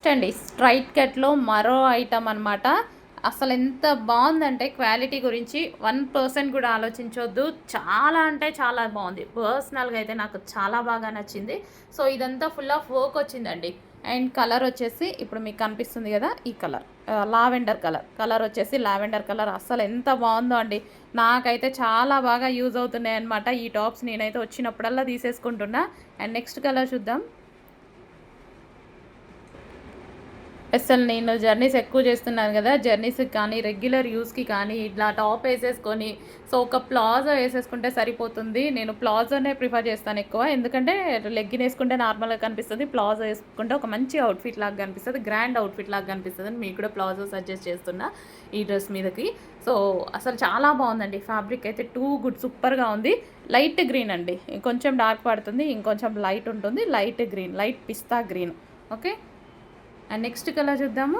అండి స్ట్రైట్ కట్లో మరో ఐటమ్ అనమాట. అసలు ఎంత బాగుందంటే క్వాలిటీ గురించి 1% కూడా ఆలోచించొద్దు. చాలా అంటే చాలా బాగుంది. పర్సనల్గా అయితే నాకు చాలా బాగా నచ్చింది. సో ఇదంతా ఫుల్ ఆఫ్ వర్క్ వచ్చిందండి. అండ్ కలర్ వచ్చేసి ఇప్పుడు మీకు కనిపిస్తుంది కదా, ఈ కలర్ లావెండర్ కలర్ వచ్చేసి లావెండర్ కలర్. అసలు ఎంత బాగుందో అండి. నాకైతే చాలా బాగా యూజ్ అవుతున్నాయి అనమాట ఈ టాప్స్. నేనైతే వచ్చినప్పుడల్లా తీసేసుకుంటున్నా. అండ్ నెక్స్ట్ కలర్ చూద్దాం. అసలు నేను జర్నీస్ ఎక్కువ చేస్తున్నాను కదా, జర్నీస్కి కానీ రెగ్యులర్ యూస్కి కానీ ఇట్లా టాప్ వేసేసుకొని సో ఒక ప్లాజో వేసేసుకుంటే సరిపోతుంది. నేను ప్లాజోనే ప్రిఫర్ చేస్తాను ఎక్కువ, ఎందుకంటే లెగ్గిన్ వేసుకుంటే నార్మల్గా కనిపిస్తుంది, ప్లాజో వేసుకుంటే ఒక మంచి అవుట్ఫిట్ లాగా కనిపిస్తుంది, గ్రాండ్ అవుట్ఫిట్ లాగా కనిపిస్తుంది. మీకు కూడా ప్లాజో సజెస్ట్ చేస్తున్నా ఈ డ్రెస్ మీదకి. సో అసలు చాలా బాగుందండి. ఫ్యాబ్రిక్ అయితే టూ గుడ్, సూపర్గా ఉంది. లైట్ గ్రీన్ అండి, కొంచెం డార్క్ పడుతుంది, ఇంకొంచెం లైట్ ఉంటుంది. Light green, light pista green. Okay, and next colour చూద్దాము.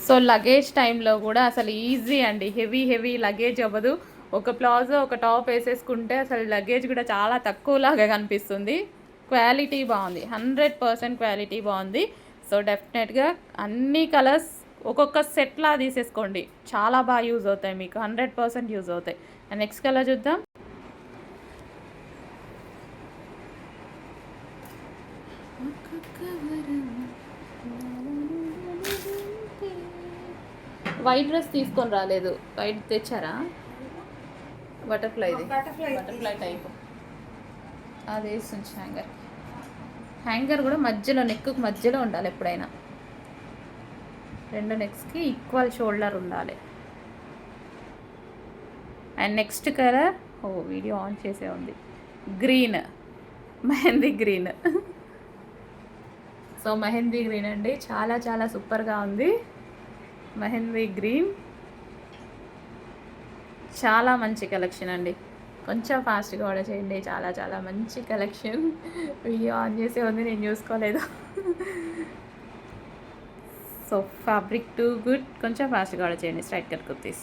సో లగేజ్ టైంలో కూడా అసలు ఈజీ అండి. హెవీ లగేజ్ అవ్వదు. ఒక ప్లాజో ఒక టాప్ వేసేసుకుంటే అసలు లగేజ్ కూడా చాలా తక్కువలాగా కనిపిస్తుంది. క్వాలిటీ బాగుంది, 100% క్వాలిటీ బాగుంది. సో డెఫినెట్గా అన్ని కలర్స్ ఒక్కొక్క సెట్లా తీసేసుకోండి, చాలా బాగా యూజ్ అవుతాయి మీకు, 100% యూజ్ అవుతాయి. అండ్ నెక్స్ట్ కలర్ చూద్దాం. వైట్ డ్రెస్ తీసుకొని రాలేదు, వైట్ తెచ్చారా? బటర్ఫ్లైది, బటర్ఫ్లై టైప్ అది వేసి హ్యాంగర్. హ్యాంగర్ కూడా మధ్యలో, నెక్కు మధ్యలో ఉండాలి ఎప్పుడైనా. రెండు నెక్స్కి ఈక్వల్ షోల్డర్ ఉండాలి. And next colour, video on చేసే ఉంది, green, mehndi green. So mehndi green అండి, చాలా చాలా సూపర్గా ఉంది. మెహందీ గ్రీన్ చాలా మంచి కలెక్షన్ అండి. కొంచెం ఫాస్ట్గా ఆర్డర్ చేయండి, చాలా చాలా మంచి కలెక్షన్. వీడియో ఆన్ చేసే ఉంది, నేను చూసుకోలేదు. సో ఫ్యాబ్రిక్ టూ గుడ్, కొంచెం ఫాస్ట్గా ఆర్డర్ చేయండి. Straight cut kurtis.